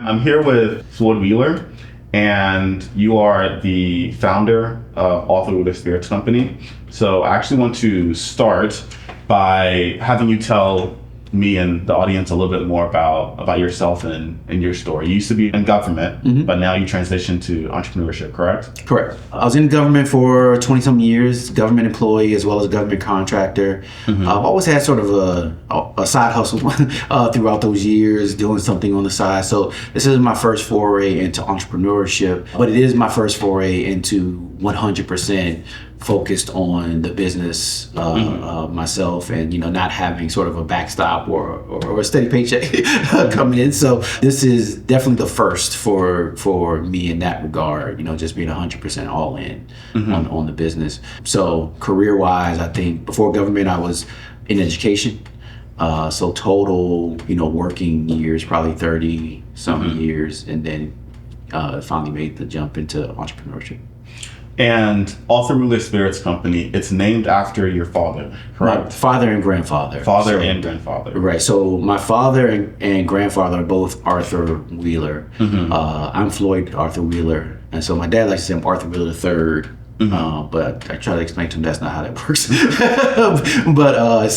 I'm here with Floyd Wheeler, and you are the founder of Arthur Wheeler Spirits Company. So I actually want to start by having you tell me and the audience a little bit more about yourself and your story. You used to be in government, but now you transitioned to entrepreneurship, correct? Correct. I was in government for 20-some years, government employee as well as a government contractor. I've always had sort of a side hustle throughout those years, doing something on the side. So this is my first foray into entrepreneurship, but it is my first foray into 100% focused on the business myself, and not having sort of a backstop or a steady paycheck coming in. So this is definitely the first for me in that regard, just being 100% all in on the business. So career wise, I think before government I was in education. So total, working years, probably 30 some years, and then finally made the jump into entrepreneurship. And Arthur Wheeler Spirits Company, it's named after your father, correct? My father and grandfather. And grandfather. Right. So my father and grandfather are both Arthur Wheeler. I'm Floyd Arthur Wheeler. And so my dad likes to say I'm Arthur Wheeler III. But I try to explain to him that's not how that works. But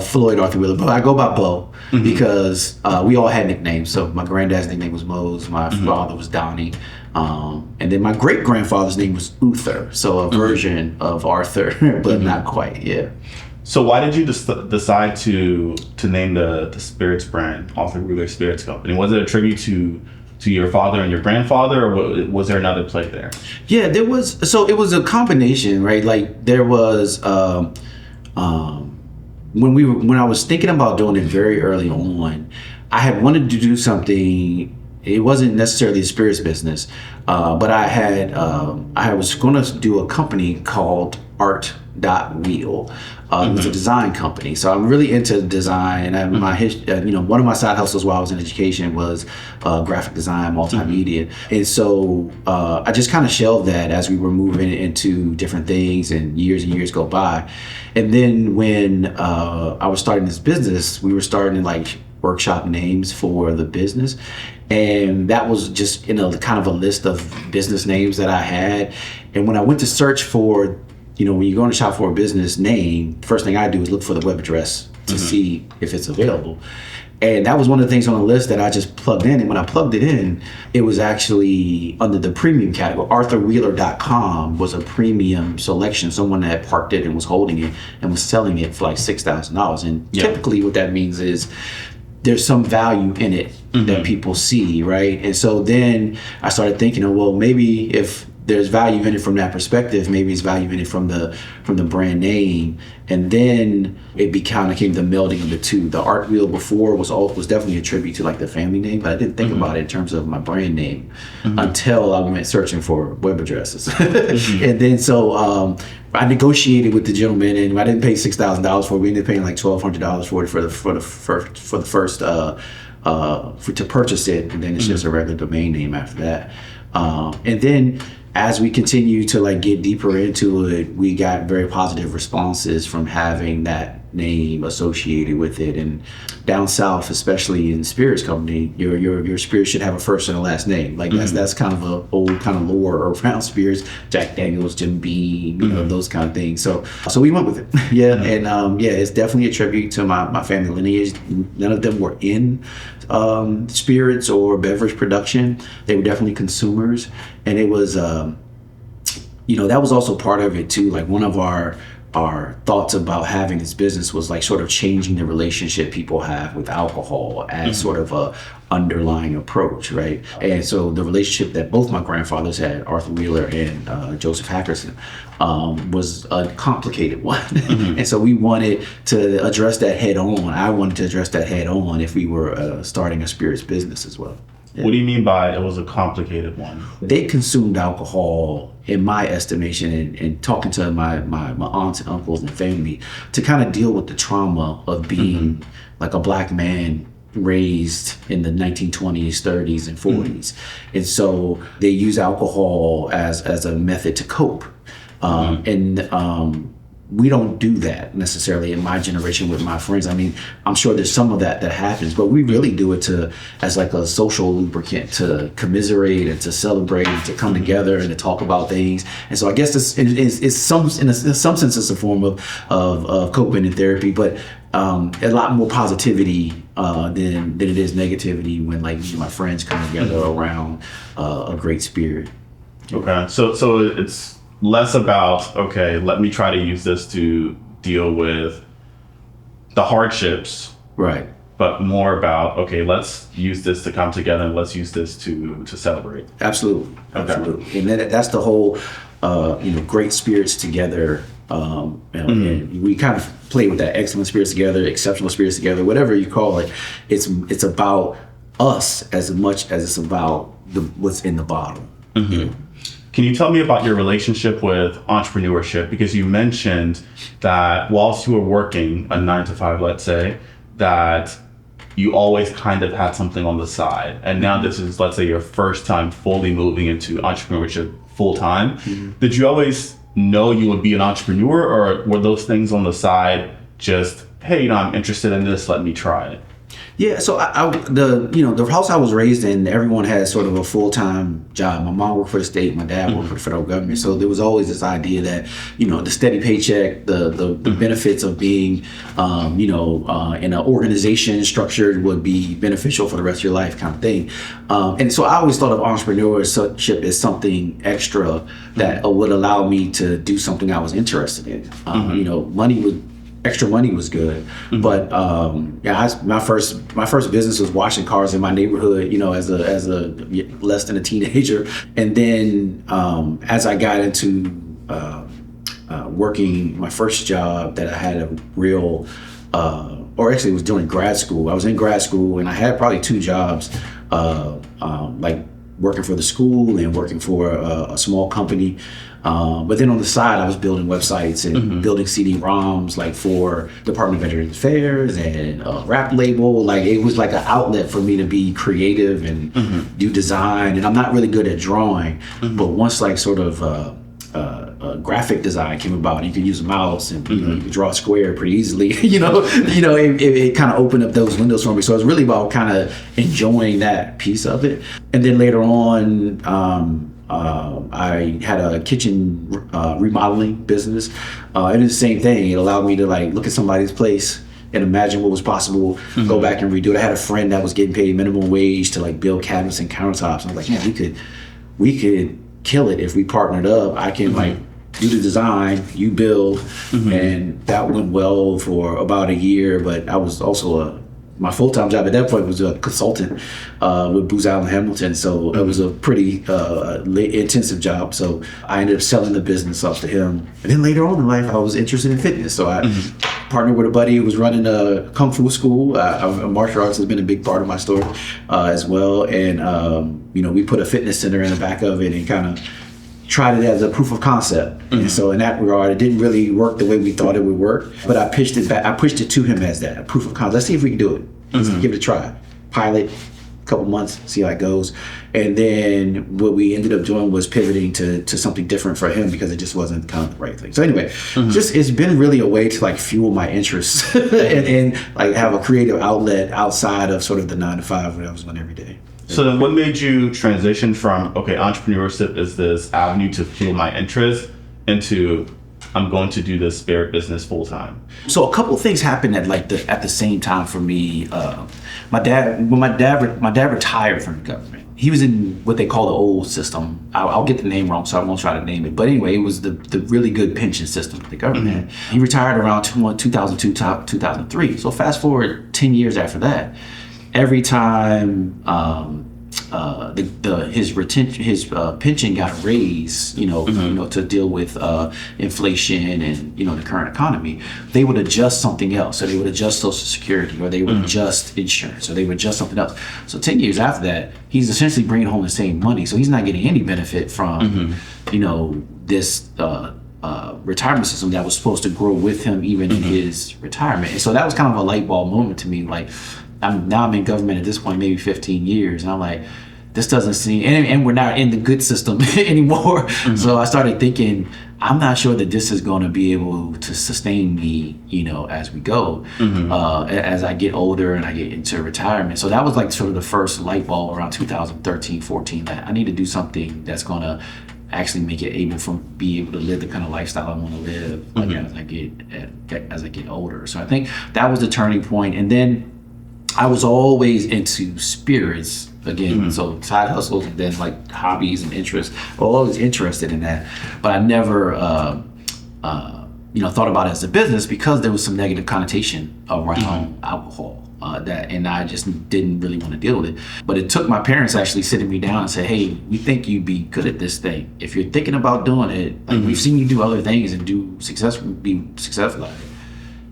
Floyd Arthur Wheeler. But I go by Bo because we all had nicknames. So my granddad's nickname was Mose. My father was Donnie. And then my great grandfather's name was Uther. So a version of Arthur, but not quite. Yeah. So why did you decide to name the spirits brand Arthur Wheeler Spirits Company? Was it a tribute to your father and your grandfather, or was there another play there? Yeah, there was. So it was a combination, right? Like there was when I was thinking about doing it very early on, I had wanted to do something. It wasn't necessarily a spirits business, but I was going to do a company called Art.Wheel. It was a design company, so I'm really into design. And one of my side hustles while I was in education was graphic design, multimedia, and so I just kind of shelved that as we were moving into different things, and years go by. And then when I was starting this business, we were starting to workshop names for the business, and that was just in a kind of a list of business names that I had. And when I went to search for, when you go in to shop for a business name, first thing I do is look for the web address to see if it's available. And that was one of the things on the list that I just plugged in. And when I plugged it in, it was actually under the premium category. ArthurWheeler.com was a premium selection. Someone that parked it and was holding it and was selling it for like $6,000. And typically what that means is there's some value in it that people see, right? And so then I started thinking, well, maybe if there's value in it from that perspective, maybe it's value in it from the brand name. And then it became the melding of the two. The Art Wheel before was definitely a tribute to the family name, but I didn't think about it in terms of my brand name until I went searching for web addresses. And then so I negotiated with the gentleman, and I didn't pay $6,000 for it. We ended up paying like $1,200 for it to purchase it, and then it's just a regular domain name after that. And then as we continue to get deeper into it, we got very positive responses from having that name associated with it. And down south, especially in spirits company, your spirit should have a first and a last name. That's kind of a old kind of lore around spirits. Jack Daniels, Jim Beam, those kind of things. So we went with it. And it's definitely a tribute to my family lineage. None of them were in spirits or beverage production. They were definitely consumers, and it was that was also part of it too. One of our thoughts about having this business was sort of changing the relationship people have with alcohol as sort of a underlying approach, right? And so the relationship that both my grandfathers had, Arthur Wheeler and Joseph Hackerson, was a complicated one. And so we wanted to address that head on. I wanted to address that head on if we were starting a spirits business as well. Yeah. What do you mean by it was a complicated one? They consumed alcohol, in my estimation, and talking to my aunts and uncles and family, to kind of deal with the trauma of being a black man raised in the 1920s, 30s, and 40s. And so they use alcohol as a method to cope. we don't do that necessarily in my generation with my friends. I mean, I'm sure there's some of that happens, but we really do it as like a social lubricant to commiserate and to celebrate and to come together and to talk about things. And so I guess in some sense it's a form of coping and therapy, but a lot more positivity than it is negativity when like my friends come together around a great spirit. Okay, so it's less about, okay, let me try to use this to deal with the hardships, right? But more about, okay, let's use this to come together and let's use this to celebrate. Absolutely, okay. Absolutely. And then that's the whole, great spirits together. And we kind of play with that excellent spirits together, exceptional spirits together, whatever you call it. It's about us as much as it's about what's in the bottle. Mm-hmm. Can you tell me about your relationship with entrepreneurship? Because you mentioned that whilst you were working a 9-to-5, let's say, that you always kind of had something on the side. And now this is, let's say, your first time fully moving into entrepreneurship full time. Mm-hmm. Did you always know you would be an entrepreneur, or were those things on the side just, hey, I'm interested in this, let me try it? Yeah, so the house I was raised in, everyone had sort of a full-time job. My mom worked for the state, my dad worked for the federal government. So there was always this idea that, the steady paycheck, the benefits of being, in an organization structured would be beneficial for the rest of your life kind of thing. And so I always thought of entrepreneurship as something extra that would allow me to do something I was interested in. Extra money was good, but my first business was washing cars in my neighborhood, as a less than a teenager, and then as I got into working, my first job that I had a real, or actually it was during grad school. I was in grad school and I had probably 2 jobs, like working for the school and working for a small company. But then on the side, I was building websites and building CD-ROMs like for Department of Veterans Affairs and a rap label. Like it was like an outlet for me to be creative and do design. And I'm not really good at drawing, but once like sort of graphic design came about, you could use a mouse and you could draw a square pretty easily. It kind of opened up those windows for me. So it was really about kind of enjoying that piece of it. And then later on, I had a kitchen remodeling business. It is the same thing. It allowed me to like look at somebody's place and imagine what was possible, go back and redo it. I had a friend that was getting paid minimum wage to like build cabinets and countertops. I was like, man, we could kill it if we partnered up. I can like do the design, you build, and that went well for about a year. But I was also my full-time job at that point was a consultant with Booz Allen Hamilton, so it was a pretty intensive job. So I ended up selling the business off to him. And then later on in life, I was interested in fitness, so I partnered with a buddy who was running a kung fu school. Martial arts has been a big part of my story as well, and we put a fitness center in the back of it and kind of tried it as a proof of concept. And so in that regard, it didn't really work the way we thought it would work. But I pitched it to him as that, a proof of concept. Let's see if we can do it. Let's give it a try. Pilot, a couple months, see how it goes. And then what we ended up doing was pivoting to something different for him because it just wasn't kind of the right thing. So anyway, just it's been really a way to like fuel my interests and like have a creative outlet outside of sort of the 9-to-5 what I was doing every day. So then what made you transition from, okay, entrepreneurship is this avenue to fuel my interest into I'm going to do this spirit business full time? So a couple of things happened at the same time for me. My dad retired from the government. He was in what they call the old system. I'll get the name wrong, so I won't try to name it. But anyway, it was the really good pension system that the government had. He retired around 2002, 2003. So fast forward 10 years after that, every time his pension got a raise, to deal with inflation and the current economy, they would adjust something else. So they would adjust Social Security, or they would adjust insurance, or they would adjust something else. So 10 years after that, he's essentially bringing home the same money. So he's not getting any benefit from this retirement system that was supposed to grow with him even in his retirement. And so that was kind of a light bulb moment to me. Like I'm in government at this point, maybe 15 years, and I'm like, this doesn't seem, and we're not in the good system anymore. Mm-hmm. So I started thinking, I'm not sure that this is going to be able to sustain me, as we go, as I get older and I get into retirement. So that was like sort of the first light bulb around 2013, 14, that I need to do something that's going to actually make it be able to live the kind of lifestyle I want to live as I get older. So I think that was the turning point. And then I was always into spirits again, so side hustles and then like hobbies and interests. I was always interested in that, but I never, thought about it as a business because there was some negative connotation around alcohol. And I just didn't really want to deal with it. But it took my parents actually sitting me down and said, hey, we think you'd be good at this thing. If you're thinking about doing it, like we've seen you do other things and be successful at it,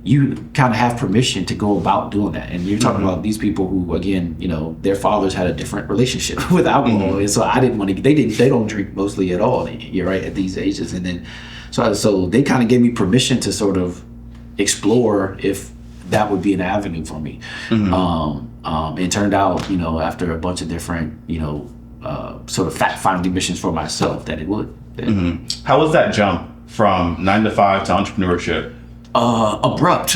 you kind of have permission to go about doing that. And you're talking about these people who, again, their fathers had a different relationship with alcohol. And so I didn't want to, they don't drink mostly at all, you're right, at these ages. And then, so they kind of gave me permission to sort of explore if that would be an avenue for me. It turned out, after a bunch of different, sort of fact-finding missions for myself, that it would. How was that jump from 9 to 5 to entrepreneurship? Abrupt.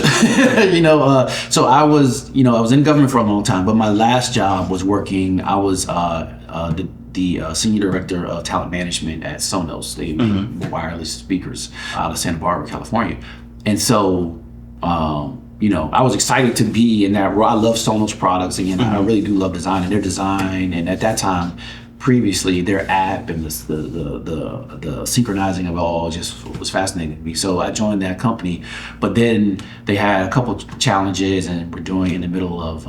So I was in government for a long time, but my last job was working. I was the senior director of talent management at Sonos. They make wireless speakers out of Santa Barbara, California. And so, I was excited to be in that role. I love Sonos products. Again, I really do love design and their design. And at that time, previously, their app and the synchronizing of it all just was fascinating to me. So I joined that company, but then they had a couple of challenges, and we're doing in the middle of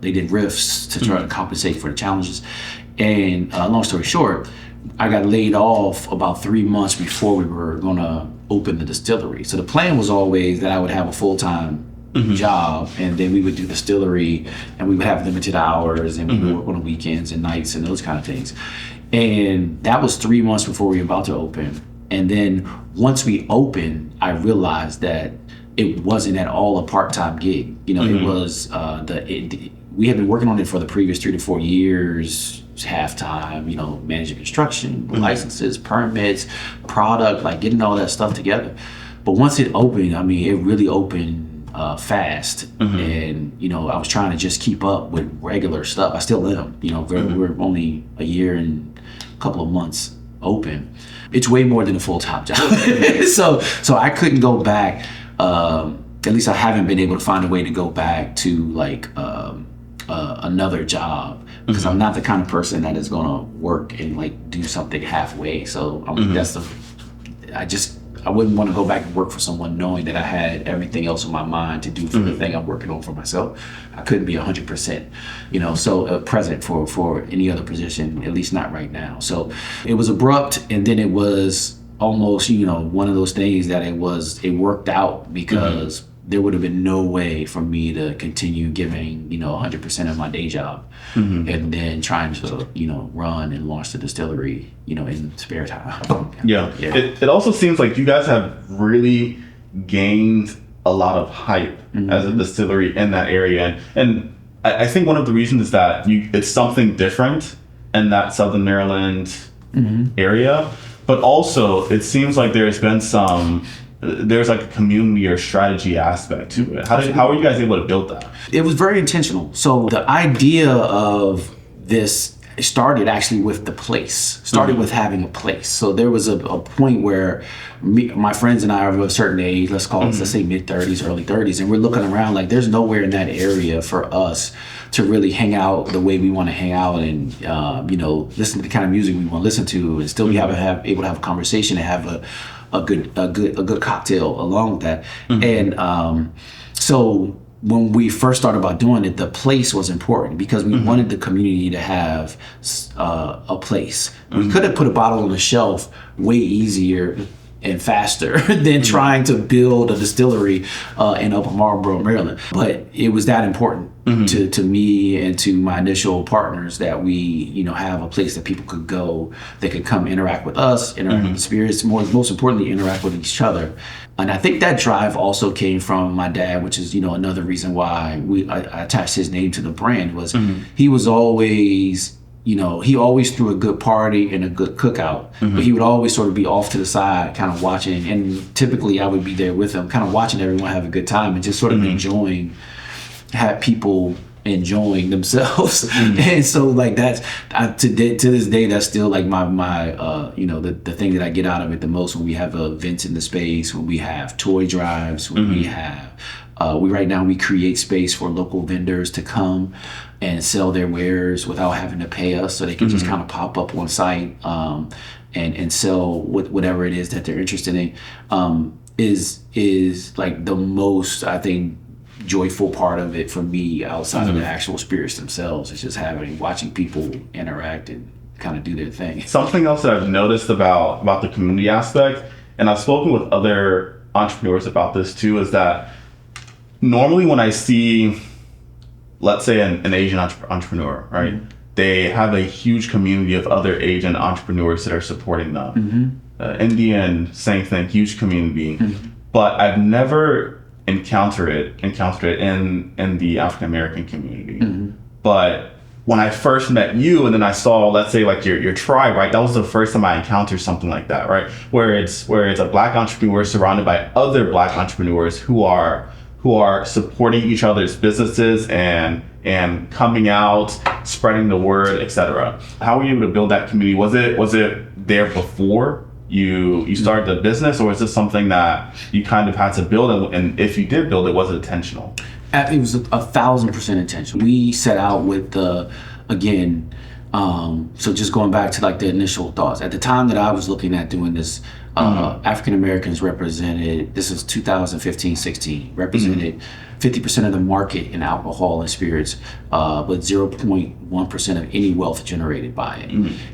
they did riffs to try to compensate for the challenges. And long story short, I got laid off about 3 months before we were going to open the distillery. So the plan was always that I would have a full-time job, and then we would do distillery, and we would have limited hours, and we would work on the weekends and nights and those kind of things. And that was 3 months before we were about to open. And then once we opened, I realized that it wasn't at all a part-time gig. It was we had been working on it for the previous 3 to 4 years, half-time, managing construction, licenses, permits, product, like getting all that stuff together. But once it opened, it really opened fast. And I was trying to just keep up with regular stuff. I still am. We're only a year and a couple of months open. It's way more than a full-time job. so I couldn't go back. At least I haven't been able to find a way to go back to like another job, because I'm not the kind of person that is going to work and like do something halfway. So I wouldn't want to go back and work for someone knowing that I had everything else on my mind to do for the thing I'm working on for myself. I couldn't be 100%, present for any other position, at least not right now. So it was abrupt, and then it was almost, one of those things that it worked out, because there would have been no way for me to continue giving, 100% of my day job and then trying to, run and launch the distillery, in spare time. Yeah. It also seems like you guys have really gained a lot of hype as a distillery in that area. And I think one of the reasons is that it's something different in that Southern Maryland area, but also it seems like there's like a community or strategy aspect to it. How were you guys able to build that? It was very intentional. So the idea of this started actually with the place, with having a place. So there was a point where my friends and I are of a certain age, let's call it, let's say mid-30s, early 30s, and we're looking around like there's nowhere in that area for us to really hang out the way we want to hang out, and listen to the kind of music we want to listen to, and still be able to have a conversation and have a good cocktail along with that. And so when we first started about doing it, the place was important because we wanted the community to have a place. We could have put a bottle on the shelf way easier and faster than trying to build a distillery in Upper Marlboro, Maryland. But it was that important to me and to my initial partners that we, have a place that people could go, they could come interact with us, interact with the spirits, most importantly, interact with each other. And I think that drive also came from my dad, which is, another reason why I attached his name to the brand, was he was always he always threw a good party and a good cookout, but he would always sort of be off to the side, kind of watching. And typically I would be there with him, kind of watching everyone have a good time and just sort of have people enjoying themselves. And so like that's to this day, that's still like my the thing that I get out of it the most, when we have events in the space, when we have toy drives, when we have right now we create space for local vendors to come and sell their wares without having to pay us, so they can just kind of pop up on site and sell whatever it is that they're interested in. Is like the most, I think, joyful part of it for me, outside of the actual spirits themselves. It's just watching people interact and kind of do their thing. Something else that I've noticed about the community aspect, and I've spoken with other entrepreneurs about this too, is that normally when I see, let's say an Asian entrepreneur, right? They have a huge community of other Asian entrepreneurs that are supporting them. Indian, same thing, huge community. But I've never encountered it in the African American community. But when I first met you, and then I saw, let's say, like your tribe, right? That was the first time I encountered something like that, right? Where it's a Black entrepreneur surrounded by other Black entrepreneurs who are supporting each other's businesses and coming out, spreading the word, etc. How were you able to build that community? Was it there before you started the business, or is this something that you kind of had to build? And if you did build it, was it intentional? It was 1,000% intentional. We set out with so just going back to like the initial thoughts. At the time that I was looking at doing this, African Americans represented, this is 2015-16, represented 50% of the market in alcohol and spirits, but 0.1% of any wealth generated by it.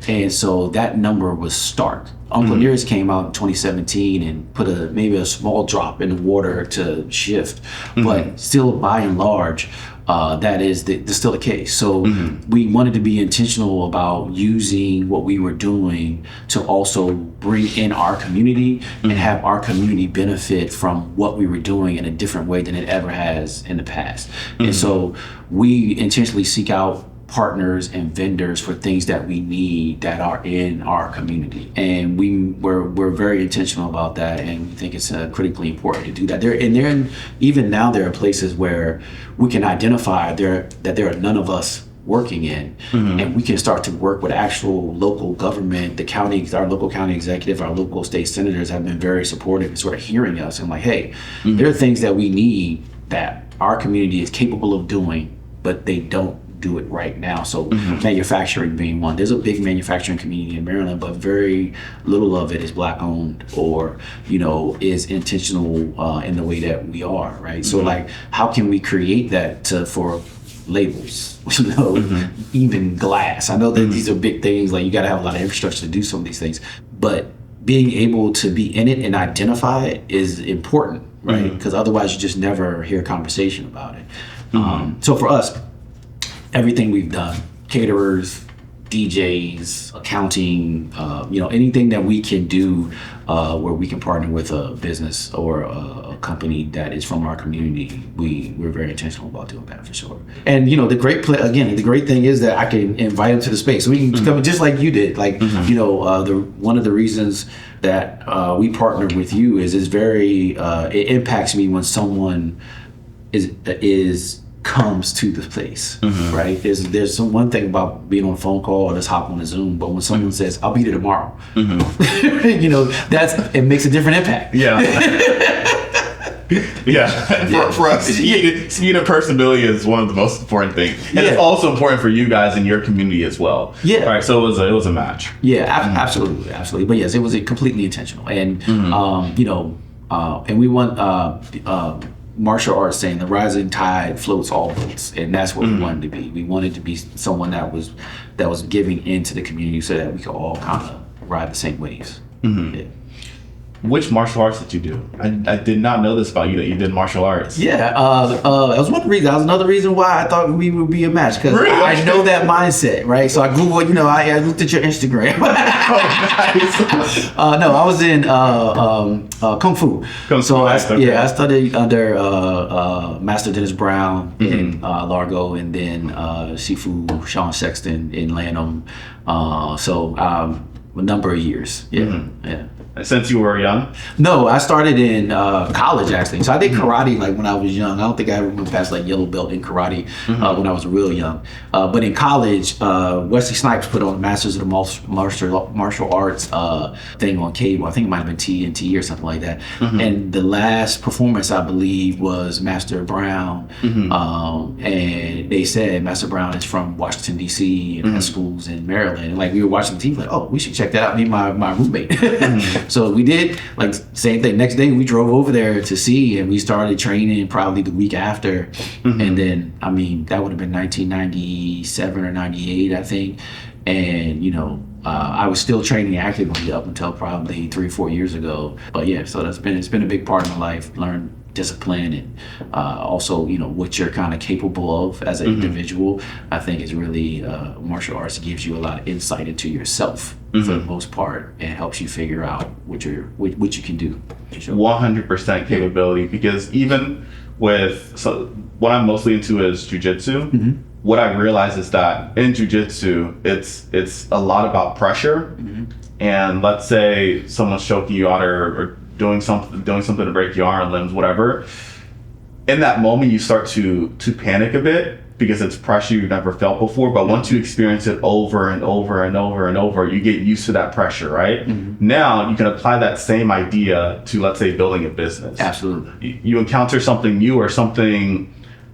And so that number was stark. Uncle Nearest came out in 2017 and put maybe a small drop in the water to shift, but still, by and large, that's still the case. So we wanted to be intentional about using what we were doing to also bring in our community and have our community benefit from what we were doing in a different way than it ever has in the past. And so we intentionally seek out partners and vendors for things that we need that are in our community, and we're very intentional about that, and we think it's critically important to do that. Even now there are places where we can identify that there are none of us working in, and we can start to work with actual local government. Our local county executive, our local state senators have been very supportive and sort of hearing us and like, hey, there are things that we need that our community is capable of doing, but they don't do it right now. So manufacturing being one. There's a big manufacturing community in Maryland, but very little of it is Black owned or, is intentional in the way that we are, right? So like, how can we create that for labels, even glass? I know that these are big things, like you got to have a lot of infrastructure to do some of these things, but being able to be in it and identify it is important, right? Because otherwise you just never hear a conversation about it. So for us, everything we've done, caterers, DJs, accounting, anything that we can do where we can partner with a business or a company that is from our community, we're very intentional about doing that for sure. And the great thing is that I can invite them to the space. So we can come just like you did. Like one of the reasons that we partnered with you is very it impacts me when someone comes to the place, right? There's some one thing about being on a phone call or just hop on a Zoom, but when someone says, "I'll be there tomorrow," it makes a different impact. For us, speed and personability is one of the most important things, and it's also important for you guys in your community as well. Right. So it was a match. Absolutely. But yes, it was completely intentional, and and we want. Martial arts saying the rising tide floats all boats, and that's what we wanted to be. We wanted to be someone that was giving into the community so that we could all kind of ride the same waves. Which martial arts did you do? I did not know this about you, that you did martial arts. Yeah, that was one reason. That was another reason why I thought we would be a match, because Really? I know that mindset, right? So I Googled, I looked at your Instagram. Oh, nice. No, I was in Kung Fu. I studied under Master Dennis Brown in Largo, and then Sifu Sean Sexton in Lanham. A number of years. Yeah. Since you were young? No, I started in college, actually. So I did karate when I was young. I don't think I ever went past yellow belt in karate when I was real young. But in college, Wesley Snipes put on a Masters of the Martial Arts thing on cable. I think it might have been TNT or something like that. And the last performance, I believe, was Master Brown. And they said Master Brown is from Washington, D.C. and has schools in Maryland. And we were watching the TV, we should check that out. Me and my roommate. So we did same thing. Next day we drove over there to see, and we started training probably the week after. And then, that would have been 1997 or 98, I think. And, I was still training actively up until probably 3 or 4 years ago. But yeah, so it's been a big part of my life. Learn discipline, and also what you're kind of capable of as an individual. I think is really martial arts gives you a lot of insight into yourself for the most part, and helps you figure out what you can do. 100% capability, because even what I'm mostly into is jujitsu. What I realize is that in jujitsu, it's a lot about pressure. And let's say someone's choking you out or doing something to break your arm, limbs, whatever. In that moment, you start to panic a bit, because it's pressure you've never felt before. But once you experience it over and over and over and over, you get used to that pressure, right? Now you can apply that same idea to, let's say, building a business. Absolutely. You encounter something new, or something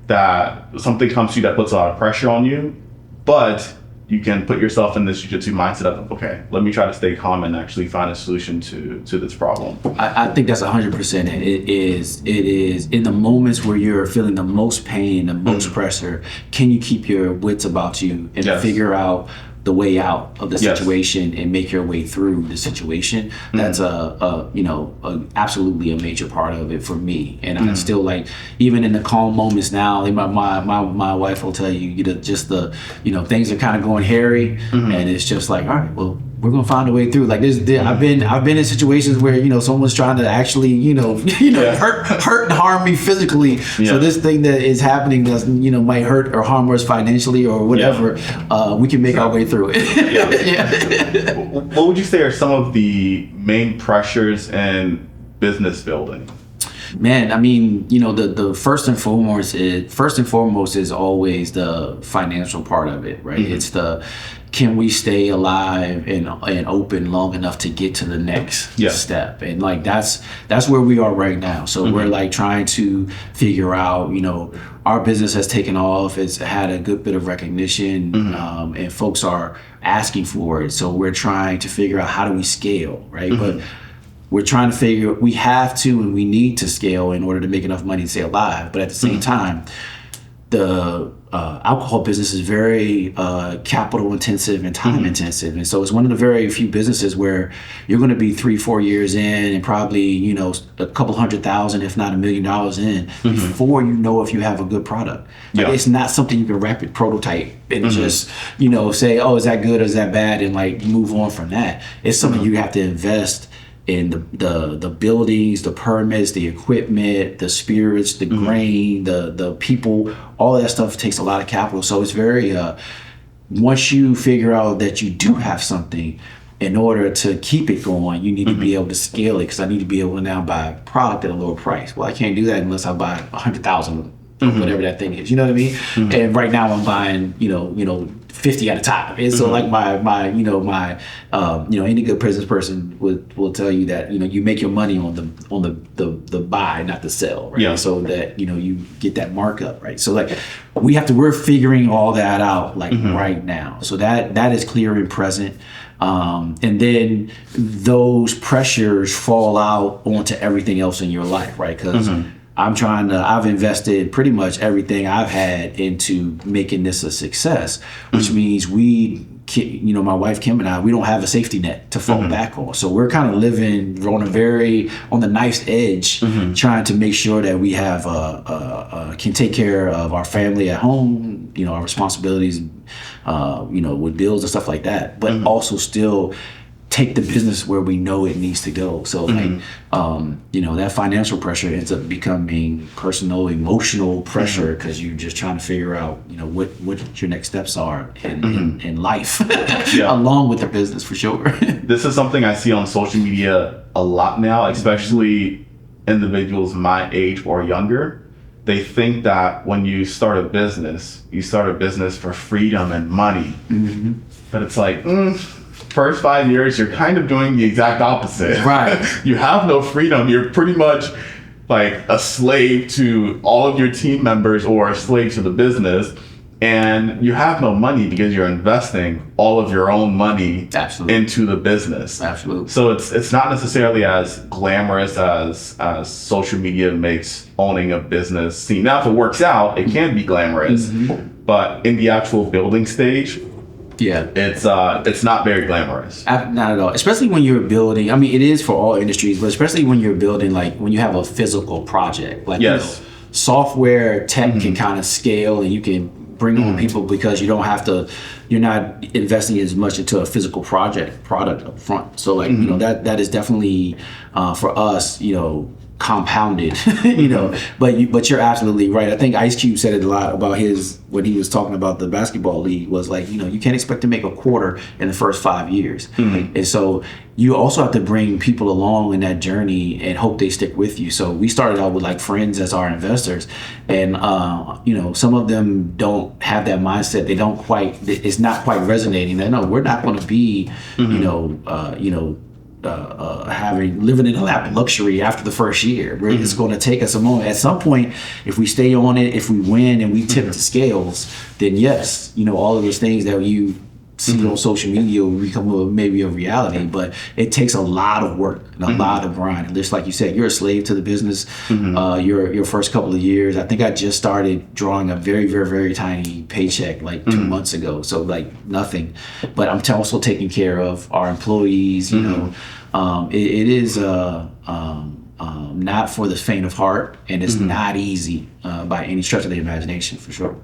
comes to you that puts a lot of pressure on you, but you can put yourself in this jiu-jitsu mindset of, okay, let me try to stay calm and actually find a solution to this problem. I think that's 100%. It is in the moments where you're feeling the most pain, the most pressure, can you keep your wits about you and figure out the way out of the situation and make your way through the situation? That's absolutely a major part of it for me. And I still even in the calm moments now, my wife will tell you, things are kind of going hairy, and it's just all right, well, we're gonna find a way through. I've been in situations where someone's trying to actually hurt and harm me physically. So this thing that is happening doesn't might hurt or harm us financially or whatever. We can make our way through it. What would you say are some of the main pressures in business building? Man, the first and foremost is always the financial part of it, right? It's can we stay alive and open long enough to get to the next step? And that's where we are right now. So we're trying to figure out, our business has taken off. It's had a good bit of recognition, and folks are asking for it. So we're trying to figure out, how do we scale, right? But we're trying to we have to and we need to scale in order to make enough money to stay alive. But at the same time, the alcohol business is very capital intensive and time intensive. And so it's one of the very few businesses where you're going to be 3-4 years in and probably, a couple $100,000, if not $1 million in, before if you have a good product. It's not something you can rapid prototype and just, say, oh, is that good or is that bad? And move on from that. It's something you have to invest in the buildings, the permits, the equipment, the spirits, the grain, the people, all that stuff takes a lot of capital. So it's very, once you figure out that you do have something, in order to keep it going, you need to be able to scale it, because I need to be able to now buy a product at a lower price. Well, I can't do that unless I buy 100,000 whatever that thing is. You know what I mean? And right now I'm buying, 50 at a time. And so any good business person will tell you that, you make your money on the buy, not the sell, right? Yeah. So that, you get that markup, right? So we're figuring all that out right now. So that is clear and present. And then those pressures fall out onto everything else in your life, right? Because I've invested pretty much everything I've had into making this a success, which means we my wife Kim and I, we don't have a safety net to fall back on. So we're kind of living on the knife's edge, trying to make sure that we have can take care of our family at home, our responsibilities, with bills and stuff like that, but also still take the business where we know it needs to go. So that financial pressure ends up becoming personal, emotional pressure, because you're just trying to figure out, what your next steps are in life, along with the business, for sure. This is something I see on social media a lot now, especially individuals my age or younger. They think that when you start a business for freedom and money. But it's like, first 5 years, you're kind of doing the exact opposite. Right. You have no freedom. You're pretty much like a slave to all of your team members, or a slave to the business. And you have no money because you're investing all of your own money into the business. Absolutely. So it's not necessarily as glamorous as social media makes owning a business seem. Now, if it works out, it can be glamorous. But in the actual building stage, it's not very glamorous. Not at all. Especially when you're building. I mean, it is for all industries, but especially when you're building, like when you have a physical project. Like, software tech can kind of scale, and you can bring on people because you're not investing as much into a physical product up front. So that is definitely for us, compounded, but you're absolutely right. I think Ice Cube said it a lot about when he was talking about the basketball league, was like, you can't expect to make a quarter in the first 5 years. And so you also have to bring people along in that journey and hope they stick with you. So we started out with like friends as our investors, and some of them don't have that mindset. It's not quite resonating. They know we're not going to be living in a lap of luxury after the first year. It's going to take us a moment. At some point, if we stay on it, if we win and we tip the scales, then yes, all of those things that you see on social media will become maybe a reality. But it takes a lot of work and a lot of grind. And just like you said, you're a slave to the business. Your first couple of years. I think I just started drawing a very, very, very tiny paycheck like 2 months ago. So like nothing. But I'm also taking care of our employees. It is not for the faint of heart, and it's not easy by any stretch of the imagination, for sure.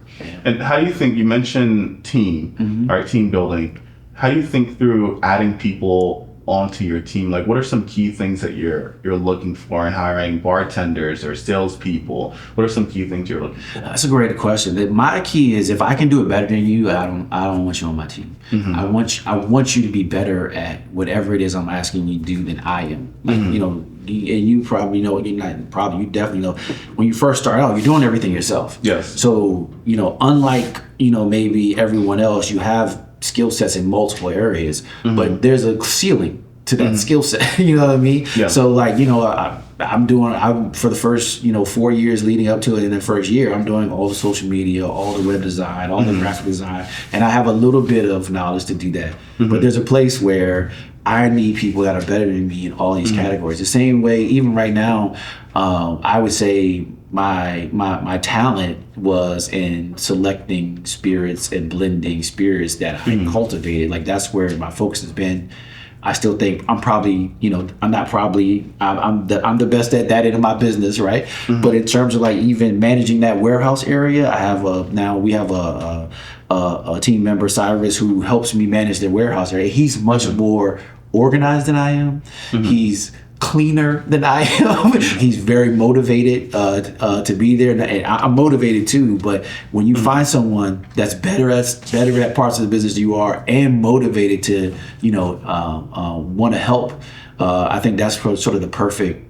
And how do you think, you mentioned team, right? Team building. How do you think through adding people onto your team? Like, what are some key things that you're looking for in hiring bartenders or salespeople? What are some key things you're looking for? That's a great question. My key is, if I can do it better than you, I don't want you on my team. I want you to be better at whatever it is I'm asking you to do than I am. And you probably know, you definitely know, when you first start out, you're doing everything yourself. Yes. So, unlike, maybe everyone else, you have skill sets in multiple areas, but there's a ceiling to that skill set. You know what I mean? Yeah. So like, I'm for the first, 4 years leading up to it, in the first year, I'm doing all the social media, all the web design, all the graphic design, and I have a little bit of knowledge to do that. But there's a place where I need people that are better than me in all these categories. The same way, even right now, I would say my talent was in selecting spirits and blending spirits that I cultivated. Like, that's where my focus has been. I still think I'm probably, I'm the best at that end of my business, right? But in terms of like even managing that warehouse area, we have a team member, Cyrus, who helps me manage the warehouse area. He's much more organized than I am. He's cleaner than I am. He's very motivated to be there, and I'm motivated too. But when you find someone that's better at parts of the business you are, and motivated to want to help, I think that's sort of the perfect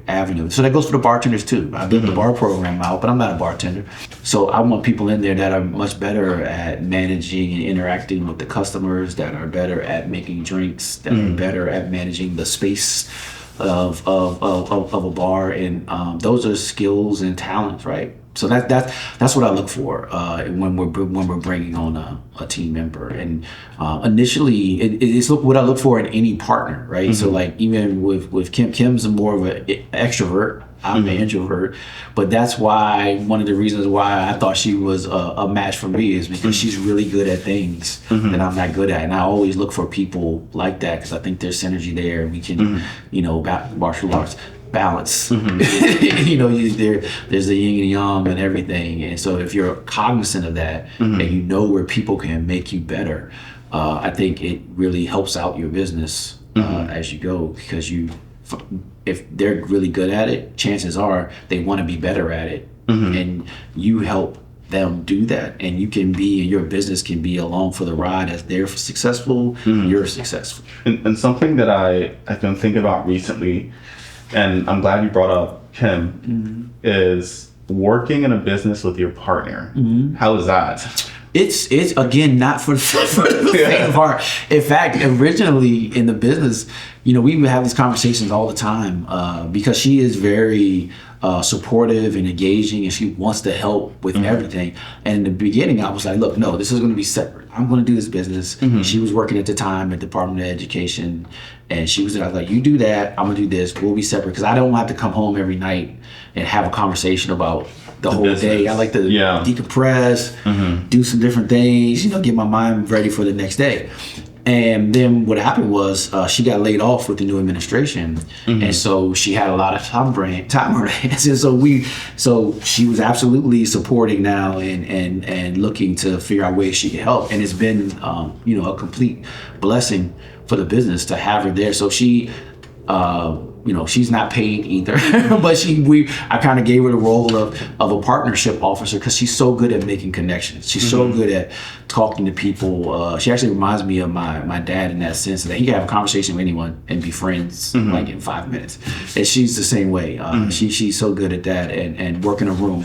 avenue. So that goes for the bartenders too. I built the bar program out, but I'm not a bartender. So I want people in there that are much better at managing and interacting with the customers, that are better at making drinks, that are better at managing the space of a bar. And those are skills and talents, right? So that's what I look for when we're bringing on a team member. And initially, it's what I look for in any partner, right? So like even with Kim's more of an extrovert. I'm an introvert, but that's why one of the reasons why I thought she was a match for me is because she's really good at things that I'm not good at, and I always look for people like that because I think there's synergy there. We can, martial arts balance. There's the yin and yang and everything, and so if you're cognizant of that and you know where people can make you better, I think it really helps out your business as you go, because if they're really good at it, chances are they want to be better at it, and you help them do that, and your business can be along for the ride. As they're successful, you're successful. And something that I've been thinking about recently, and I'm glad you brought up Kim, is working in a business with your partner. How is that? It's again not for the faint of heart. In fact, originally in the business, we would have these conversations all the time because she is very supportive and engaging, and she wants to help with everything. And in the beginning, I was like, look, no, this is going to be separate. I'm going to do this business. She was working at the time at the Department of Education, and I was like, you do that, I'm going to do this. We'll be separate, because I don't have to come home every night and have a conversation about the whole business. Day. I like to decompress, do some different things, get my mind ready for the next day. And then what happened was she got laid off with the new administration, and so she had a lot of time on her hands. And so she was absolutely supporting now and looking to figure out ways she could help. And it's been a complete blessing for the business to have her there. So she. She's not paid either, but I kind of gave her the role of a partnership officer, because she's so good at making connections. She's so good at talking to people. She actually reminds me of my dad in that sense, that he can have a conversation with anyone and be friends like in 5 minutes. And she's the same way. She's so good at that and working a room.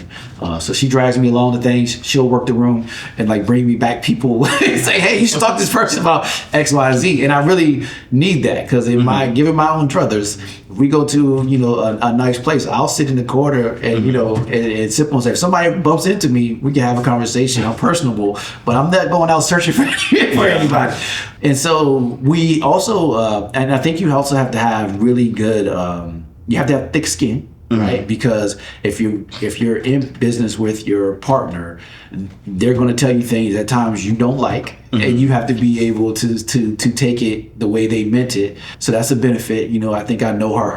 So she drags me along to things. She'll work the room and like bring me back people and say, hey, you should talk to this person about X, Y, Z. And I really need that, because given my own druthers, we go to a nice place, I'll sit in the corner and and sip on stuff. If somebody bumps into me, we can have a conversation. I'm personable, but I'm not going out searching for anybody. And so we also and I think you also have to have really good you have to have thick skin, right? Because if you're in business with your partner, they're going to tell you things at times you don't like, and you have to be able to take it the way they meant it. So that's a benefit. I think I know her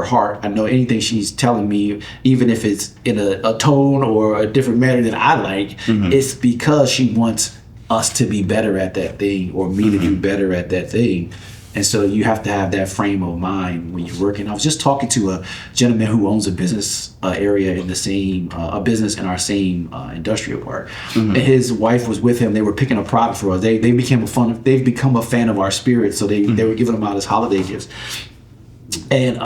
heart. I know anything she's telling me, even if it's in a tone or a different manner than I like, it's because she wants us to be better at that thing, or me to do better at that thing. And so you have to have that frame of mind when you're working. I was just talking to a gentleman who owns a business area in the same, a business in our same industrial park. And his wife was with him. They were picking a product for us. They've become a fan of our spirit. So they were giving them out as holiday gifts. And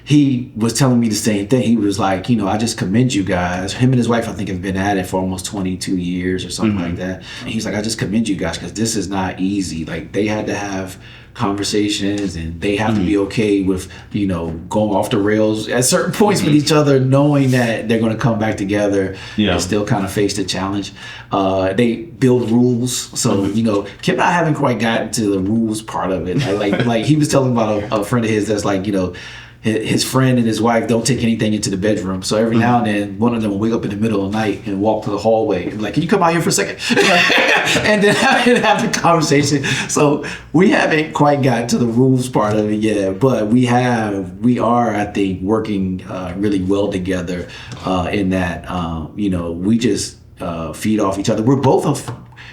he was telling me the same thing. He was like, I just commend you guys. Him and his wife, I think, have been at it for almost 22 years or something like that. And he's like, I just commend you guys, because this is not easy. Like, they had to have conversations, and they have to be okay with going off the rails at certain points with each other, knowing that they're going to come back together and still kind of face the challenge. They build rules, so Kim and I haven't quite gotten to the rules part of it. Like he was telling about a friend of his that's like his friend and his wife don't take anything into the bedroom. So every now and then, one of them will wake up in the middle of the night and walk to the hallway and be like, can you come out here for a second? And then have the conversation. So we haven't quite got to the rules part of it yet, but we are, I think, working really well together in that, we just feed off each other. We're both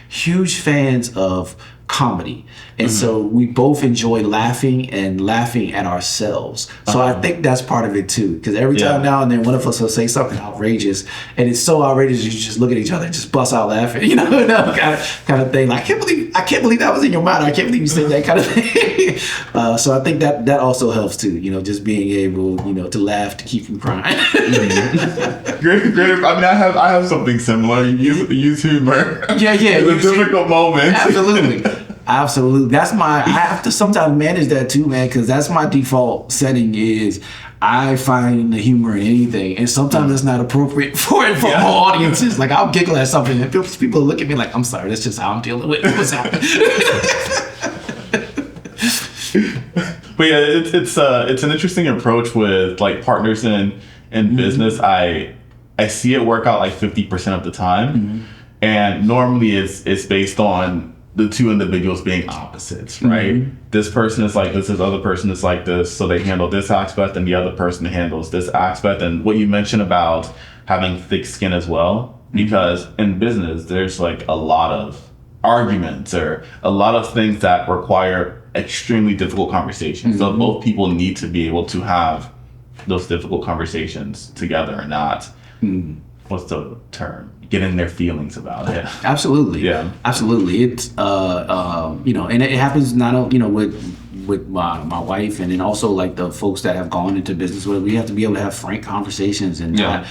huge fans of comedy. And so we both enjoy laughing at ourselves. So I think that's part of it too. Because every time now and then, one of us will say something outrageous, and it's so outrageous you just look at each other and just bust out laughing, kind of thing. Like, I can't believe that was in your mind. I can't believe you said that kind of thing. So I think that also helps too. Just being able, to laugh to keep from crying. Great. I mean, I have something similar. Use humor. Yeah. It's a difficult moment. Absolutely. I have to sometimes manage that too, man, because that's my default setting is I find the humor in anything. And sometimes it's not appropriate for all audiences. Like, I'll giggle at something and people look at me like, I'm sorry, that's just how I'm dealing with what's happening. But yeah, it's an interesting approach with like partners in in business, I see it work out like 50% of the time. And normally it's based on the two individuals being opposites, right? This person is like this other person is like this, so they handle this aspect, and the other person handles this aspect. And what you mentioned about having thick skin as well, because in business there's like a lot of arguments or a lot of things that require extremely difficult conversations. So both people need to be able to have those difficult conversations together and not what's the term? Get in their feelings about it. Absolutely. Yeah. Absolutely. It's and it happens not only with my wife, and then also like the folks that have gone into business with. We have to be able to have frank conversations and not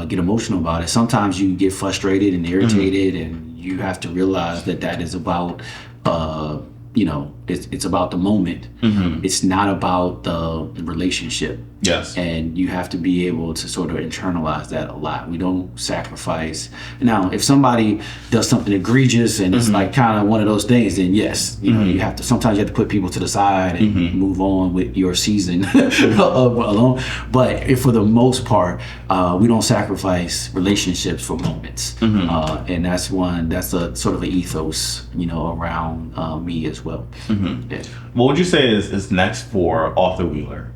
get emotional about it. Sometimes you get frustrated and irritated, and you have to realize that is about it's about the moment. It's not about the relationship. Yes. And you have to be able to sort of internalize that a lot. We don't sacrifice. Now, if somebody does something egregious and it's like kind of one of those things, then yes, you have to, sometimes you have to put people to the side and move on with your season alone. But for the most part, we don't sacrifice relationships for moments. And that's a sort of an ethos, around me as well. Yeah. What would you say is next for Author Wheeler?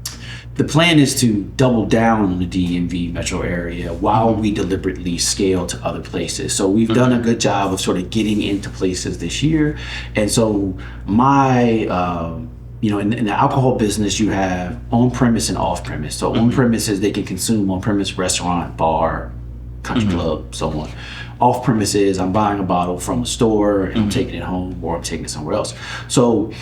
The plan is to double down on the DMV metro area while we deliberately scale to other places. So we've done a good job of sort of getting into places this year. And so my, in the alcohol business, you have on-premise and off-premise. So on-premise is they can consume on-premise, restaurant, bar, country club, so on. Off-premise is I'm buying a bottle from a store and I'm taking it home, or I'm taking it somewhere else. So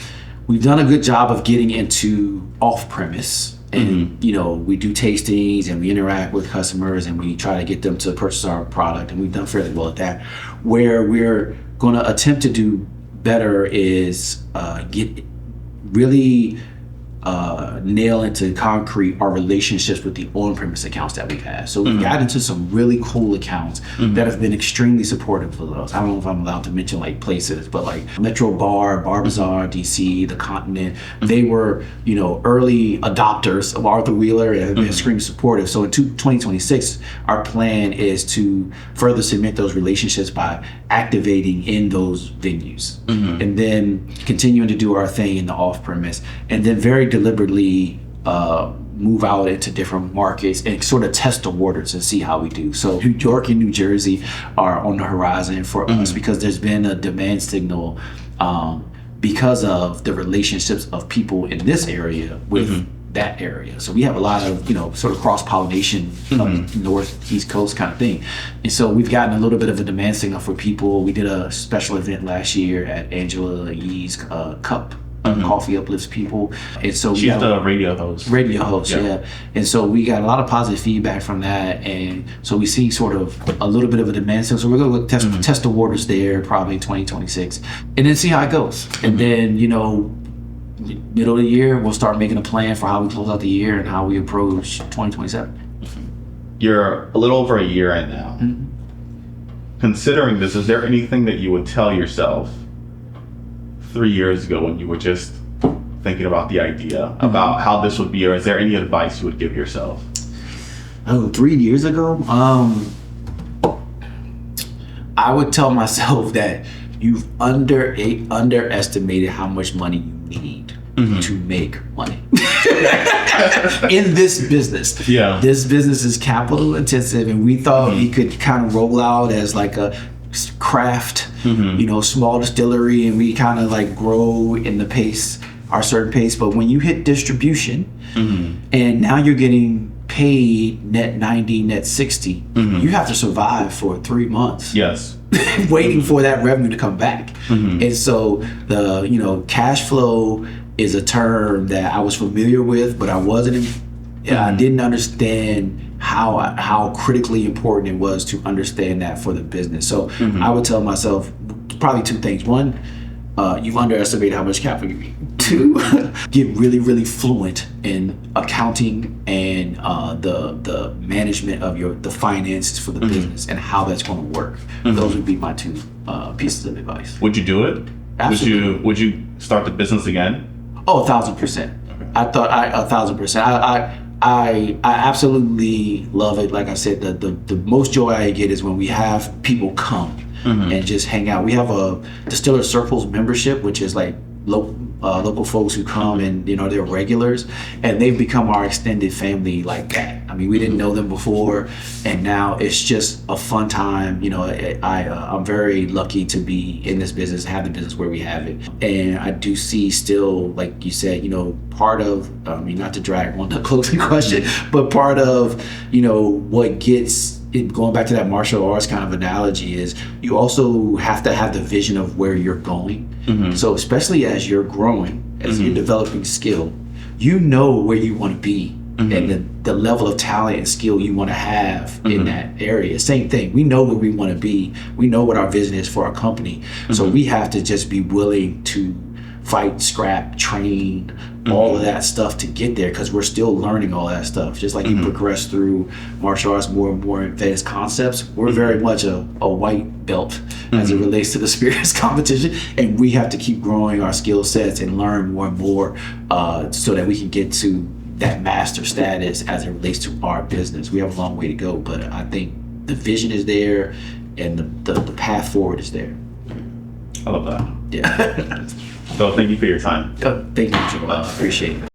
we've done a good job of getting into off-premise. And, we do tastings and we interact with customers and we try to get them to purchase our product. And we've done fairly well at that. Where we're going to attempt to do better is get really nail into concrete our relationships with the on-premise accounts that we've had. So we've got into some really cool accounts that have been extremely supportive of us. I don't know if I'm allowed to mention like places, but like Metro Bar, Bar Bazaar, DC, the Continent, they were, early adopters of Arthur Wheeler and have been extremely supportive. So in 2026, our plan is to further cement those relationships by activating in those venues and then continuing to do our thing in the off-premise, and then very deliberately move out into different markets and sort of test the waters and see how we do. So New York and New Jersey are on the horizon for us because there's been a demand signal because of the relationships of people in this area with that area. So we have a lot of, sort of cross-pollination north, east coast kind of thing. And so we've gotten a little bit of a demand signal for people. We did a special event last year at Angela Yee's Cup. Coffee uplifts people, and so she's the radio host. Yeah. And so we got a lot of positive feedback from that, and so we see sort of a little bit of a demand. So we're going to test the waters there, probably 2026, and then see how it goes. And then middle of the year, we'll start making a plan for how we close out the year and how we approach 2027. You're a little over a year in now. Considering this, is there anything that you would tell yourself 3 years ago when you were just thinking about the idea about how this would be, or is there any advice you would give yourself? 3 years ago, I would tell myself that you've underestimated how much money you need to make money in this business. Yeah, this business is capital intensive, and we thought we could kind of roll out as like a craft, small distillery, and we kind of like grow in our certain pace. But when you hit distribution, and now you're getting paid net 90, net 60, you have to survive for 3 months. Yes. Waiting for that revenue to come back. And so the cash flow is a term that I was familiar with, but I didn't understand how critically important it was to understand that for the business. So I would tell myself probably two things. One, you've underestimated how much capital you need. Two, get really, really fluent in accounting and the management of the finances for the business and how that's going to work. Those would be my two pieces of advice. Would you do it? Absolutely. Would you start the business again? Oh, 1,000%. I thought 1,000%. I absolutely love it. Like I said, the most joy I get is when we have people come and just hang out. We have a Distiller Circles membership, which is like local folks who come and they're regulars, and they've become our extended family like that. I mean, we didn't know them before, and now it's just a fun time. I'm very lucky to be in this business, have the business where we have it, and I do see still, like you said, part of, I mean, not to drag on the closing question, but part of what gets it, going back to that martial arts kind of analogy, is you also have to have the vision of where you're going. So especially as you're growing, as you're developing skill, where you want to be and the level of talent and skill you want to have in that area. Same thing. We know where we want to be. We know what our vision is for our company. So we have to just be willing to fight, scrap, train, all of that stuff to get there, because we're still learning all that stuff. Just like you progress through martial arts, more and more advanced concepts, we're very much a white belt as it relates to the spirits competition, and we have to keep growing our skill sets and learn more and more so that we can get to that master status as it relates to our business. We have a long way to go, but I think the vision is there and the path forward is there. I love that. Yeah. So thank you for your time. Thank you, Joel. I appreciate it.